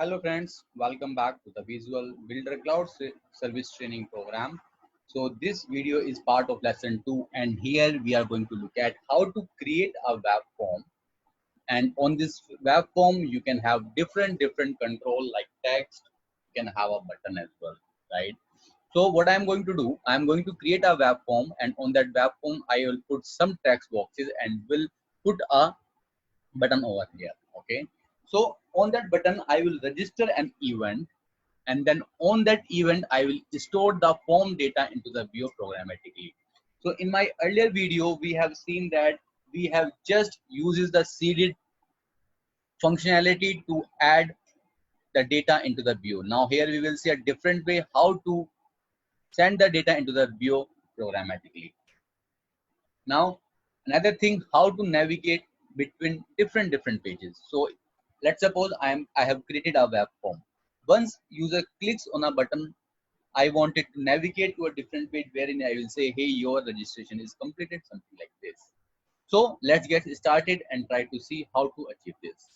Hello friends, welcome back to the Visual Builder Service Training Program. So this video is part of lesson 2 and here we are going to look at how to create a web form. And on this web form you can have different control like text, you can have a button as well, right? So what I'm going to do, I'm going to create a web form and on that web form I will put some text boxes and will put a button over here. Okay, so on that button I will register an event and then on that event I will store the form data into the view programmatically. So in my earlier video we have seen that we have just uses the seeded functionality to add the data into the view. Now here we will see a different way how to send the data into the view programmatically. Now another thing, how to navigate between different pages. So let's suppose I have created a web form. Once user clicks on a button, I want it to navigate to a different page wherein I will say, hey, your registration is completed, something like this. So let's get started and try to see how to achieve this.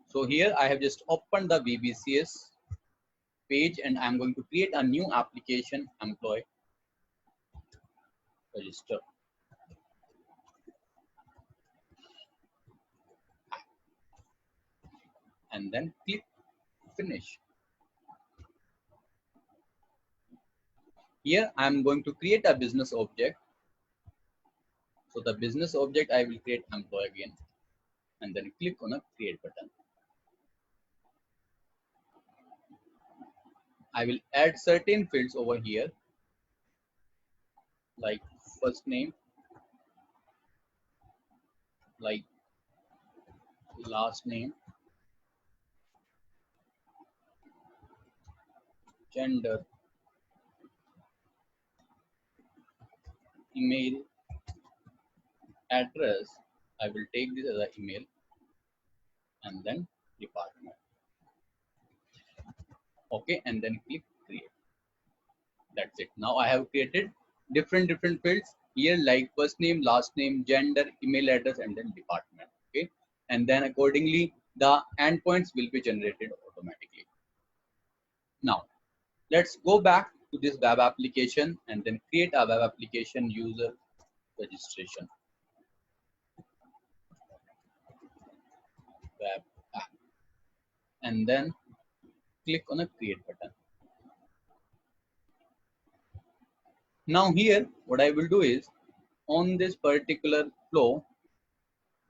So here I have just opened the VBCS page and I'm going to create a new application, employee register. And then click finish. Here I am going to create a business object. So the business object I will create employee again and then click on a create button. I will add certain fields over here like first name, like last name, gender, email, address. I will take this as an email and then department. Okay, and then click create. That's it. Now I have created different fields here like first name, last name, gender, email address, and then department. Okay, and then accordingly the endpoints will be generated automatically. Now let's go back to this web application and then create a web application user registration web app and then click on a create button. Now here what I will do is on this particular flow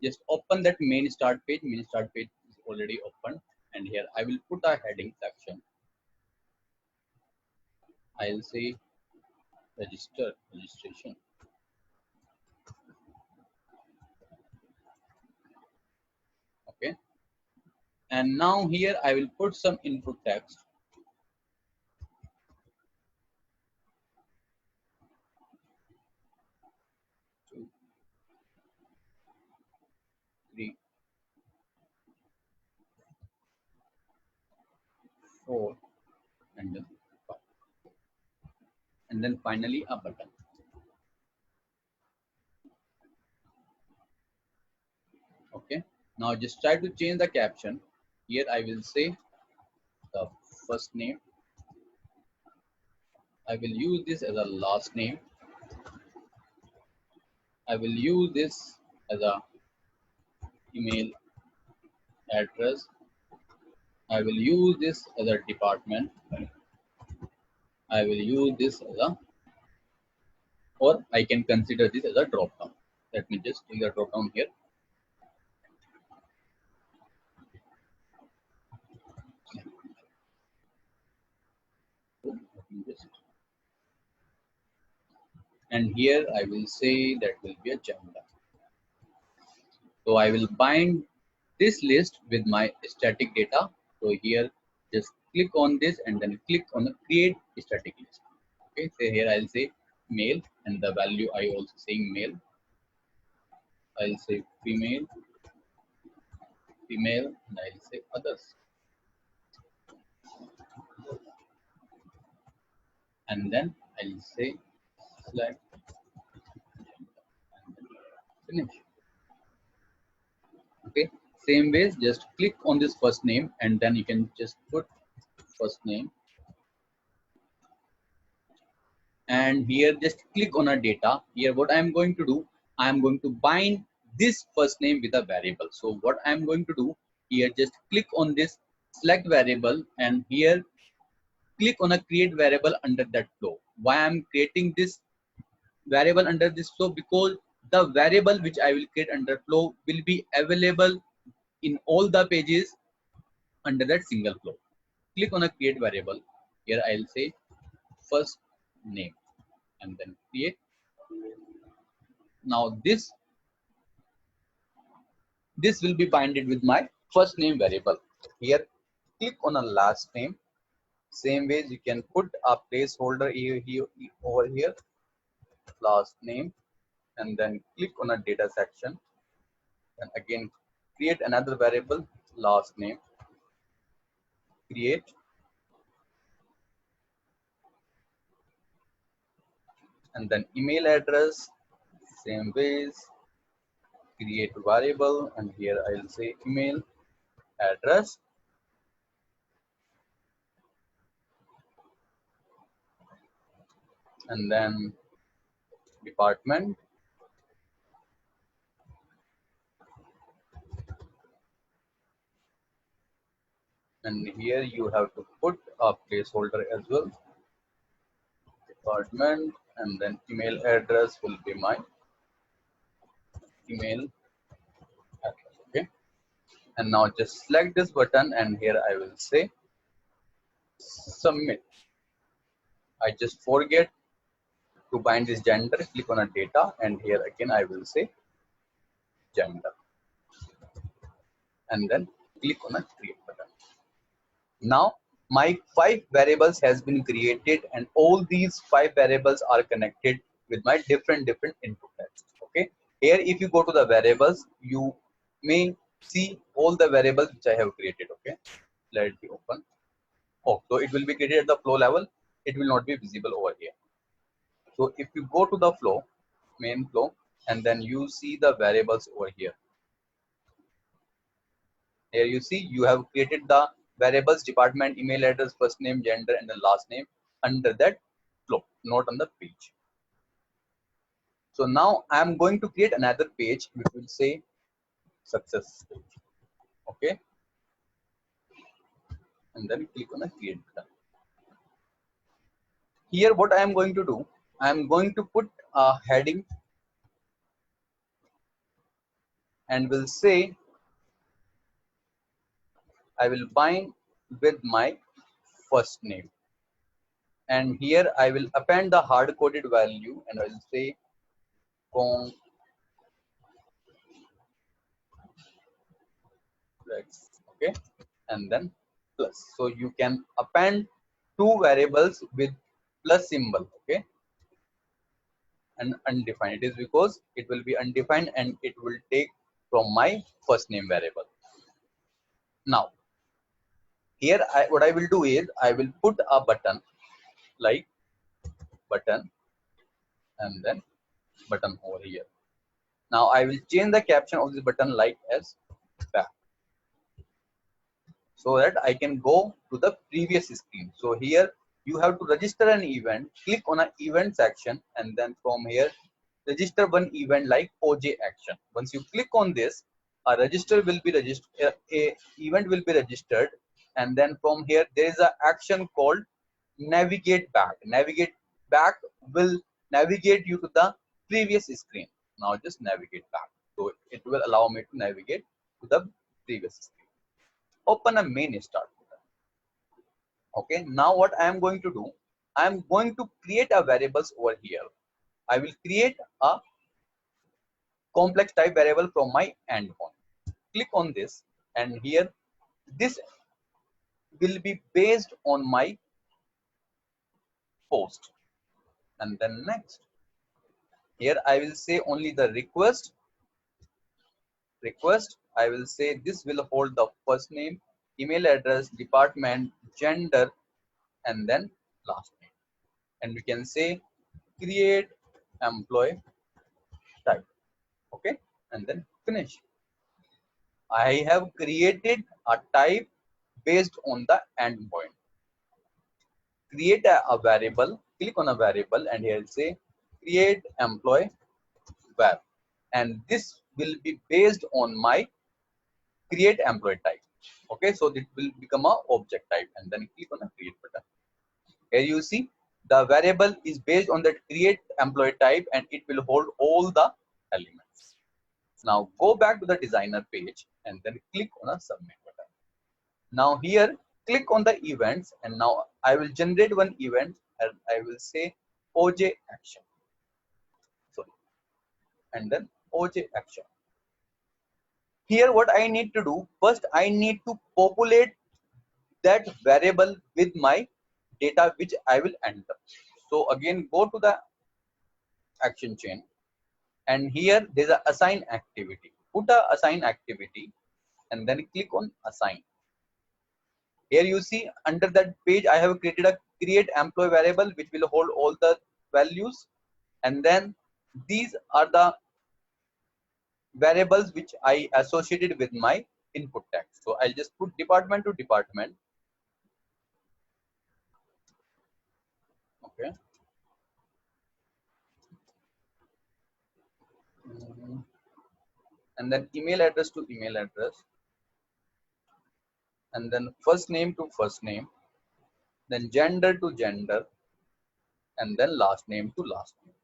just open that main start page. Main start page is already open and here I will put a heading section. I'll say registration. Okay, and now here I will put some input text. 2, 3, 4 and then 5 and then finally a button. Okay, now just try to change the caption. Here I will say the first name. I will use this as a last name. I will use this as a email address. I will use this as a department. I will use this as a, or I can consider this as a drop down. Let me just take the drop down here. And here I will say that will be a gender. So I will bind this list with my static data. So here just click on this and then click on the create static list. Okay, so here I'll say male and the value I also saying male. I'll say female, and I'll say others. And then I'll say select and then finish. Okay, Same way, just click on this first name and then you can just put first name, and here just click on a data. Here what I am going to do, I am going to bind this first name with a variable. So what I am going to do here, just click on this select variable and here click on a create variable under that flow. Why I am creating this variable under this flow? Because the variable which I will create under flow will be available in all the pages under that single flow. Click on a create variable. Here I'll say first name and then create. Now this will be binded with my first name variable. Here click on a last name. Same way you can put a placeholder here over here, last name, and then click on a data section and again create another variable, last name, create, and then email address. Same ways, create variable and here I'll say email address, and then department, and here you have to put a placeholder as well, department, and then email address will be my email address. Okay, and now just select this button and here I will say submit. I just forget to bind this gender. Click on a data and here again I will say gender and then click on a create button. Now my 5 variables has been created and all these 5 variables are connected with my different input types. Okay, here if you go to the variables, you may see all the variables which I have created. Okay, let it be open. Oh, so it will be created at the flow level. It will not be visible over here. So if you go to the flow, main flow, and then you see the variables over here. Here you see you have created the variables, department, email address, first name, gender, and the last name under that flow, not on the page. So now I am going to create another page which will say success page. Okay, and then click on the create button. Here what I am going to do, I am going to put a heading and will say I will bind with my first name, and here I will append the hard coded value and I will say complex. Okay, and then plus. So you can append 2 variables with plus symbol. Okay, and undefined. It is because it will be undefined and it will take from my first name variable. Now here what I will do is I will put a button like button and then button over here. Now I will change the caption of this button like as back, so that I can go to the previous screen. So here you have to register an event, click on an event section, and then from here register one event like OJ action. Once you click on this, a register will be registered, a event will be registered, and then from here there is an action called navigate back. Navigate back will navigate you to the previous screen. Now just navigate back. So it will allow me to navigate to the previous screen. Open a main start button. Okay, now what I am going to do, I am going to create a variables over here. I will create a complex type variable from my endpoint. Click on this and here this will be based on my post, and then next. Here I will say only the request. I will say this will hold the first name, email address, department, gender, and then last name. And we can say create employee type. Okay, and then finish. I have created a type based on the endpoint. Create a variable, click on a variable, and here it say create employee var, and this will be based on my create employee type. Okay, so it will become a object type, and then click on the create button. Here you see the variable is based on the create employee type, and it will hold all the elements. Now go back to the designer page and then click on a submit button. Now here click on the events, and now I will generate one event and I will say OJ action. Sorry, and then OJ action. Here what I need to do, first I need to populate that variable with my data which I will enter. So again go to the action chain, and here there's a assign activity. Put a assign activity and then click on assign. Here you see under that page I have created a create employee variable which will hold all the values, and then these are the variables which I associated with my input text. So I'll just put department to department. Okay. And then email address to email address, and then first name to first name, then gender to gender, and then last name to last name.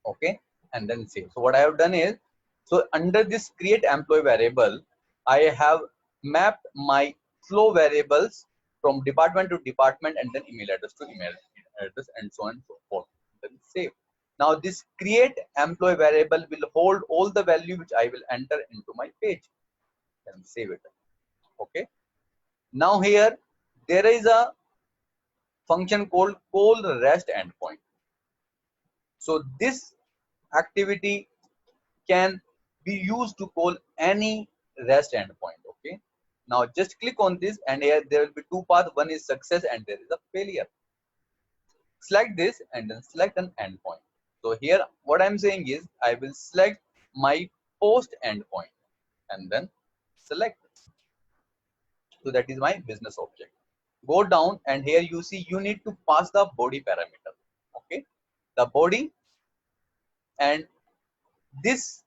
Okay, and then save. So what I have done is, so under this create employee variable, I have mapped my flow variables from department to department, and then email address to email address, and so on and so forth. Then save. Now this create employee variable will hold all the value which I will enter into my page. Then save it. Okay. Now here there is a function called call rest endpoint. So this activity can be used to call any rest endpoint. Okay. Now just click on this, and here there will be two paths. One is success and there is a failure. Select this and then select an endpoint. So here what I'm saying is I will select my post endpoint and then select. So that is my business object. Go down, and here you see you need to pass the body parameter. Okay. The body, and this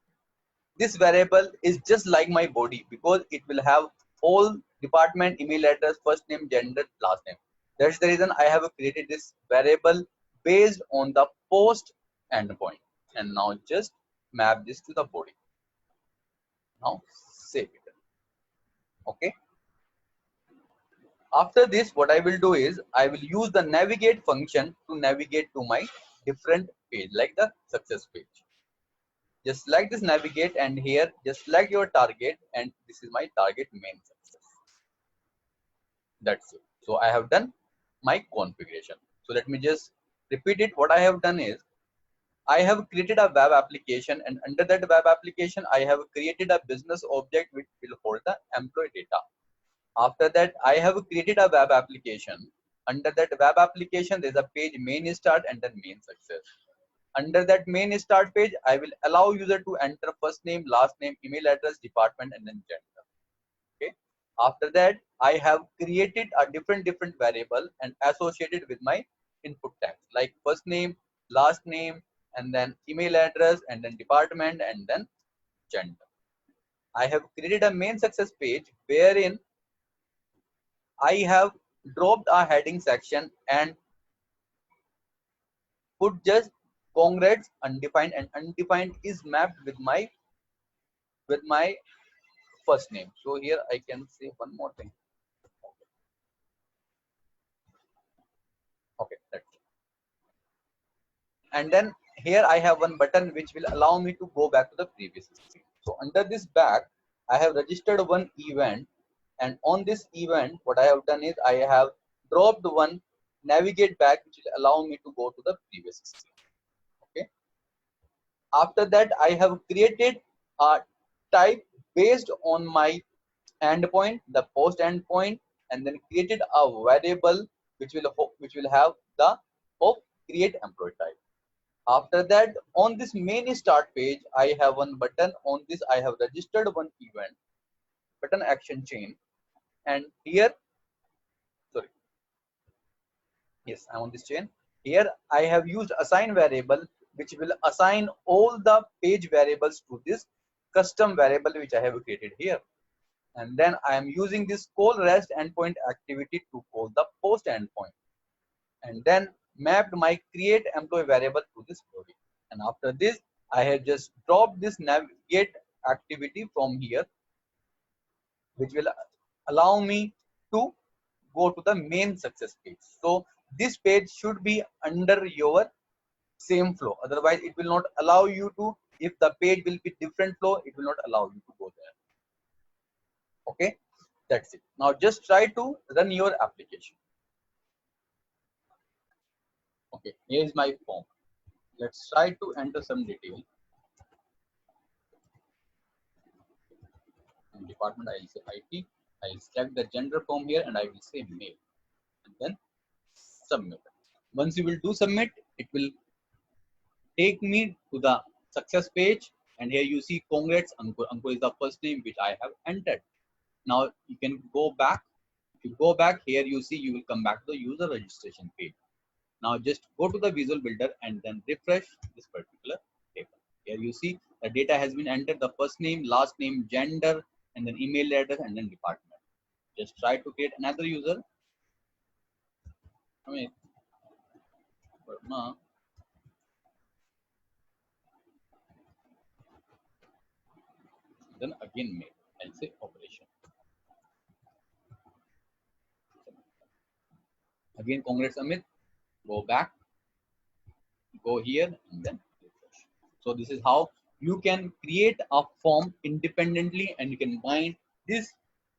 this variable is just like my body because it will have all department, email address, first name, gender, last name. That's the reason I have created this variable based on the post endpoint. And now just map this to the body. Now save it. Okay. After this, what I will do is I will use the navigate function to navigate to my different page, like the success page. Just select this navigate, and here just select your target, and this is my target main success. That's it. So I have done my configuration. So let me just repeat it. What I have done is I have created a web application, and under that web application I have created a business object which will hold the employee data. After that I have created a web application. Under that web application there is a page main start and then main success. Under that main start page, I will allow user to enter first name, last name, email address, department, and then gender. Okay. After that, I have created a different variable and associated with my input text, like first name, last name, and then email address, and then department, and then gender. I have created a main success page wherein I have dropped a heading section and put just congrats undefined, and undefined is mapped with my first name. So here I can say one more thing. Okay, that's it. And then here I have one button which will allow me to go back to the previous screen. So under this back, I have registered one event, and on this event, what I have done is I have dropped one navigate back which will allow me to go to the previous screen. Okay. After that, I have created a type based on my endpoint, the post endpoint, and then created a variable which will have the of create employee type. After that, on this main start page, I have one button. On this, I have registered one event, button action chain. And here, sorry, yes, I'm on this chain. Here, I have used assign variable, which will assign all the page variables to this custom variable, which I have created here. And then I am using this call rest endpoint activity to call the post endpoint. And then mapped my create employee variable to this body. And after this, I have just dropped this navigate activity from here, which will allow me to go to the main success page. So this page should be under your same flow. Otherwise, it will not allow you to, if the page will be different flow, it will not allow you to go there. Okay, that's it. Now just try to run your application. Okay, here is my form. Let's try to enter some detail. In department, I will say IT. I will select the gender form here and I will say male. And then submit. Once you will do submit, it will take me to the success page. And here you see congrats, Ankur. Ankur is the first name which I have entered. Now you can go back. If you go back here, you see you will come back to the user registration page. Now just go to the Visual Builder and then refresh this particular table. Here you see the data has been entered, the first name, last name, gender, and then email address, and then department. Just try to create another user. Verma. Then again mail. I'll say operation. Again, congrats Amit. Go back, go here, and then refresh. So this is how you can create a form independently, and you can bind this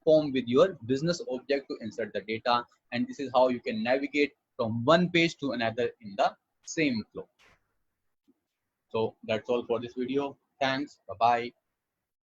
form with your business object to insert the data. And this is how you can navigate from one page to another in the same flow. So that's all for this video. Thanks. Bye bye.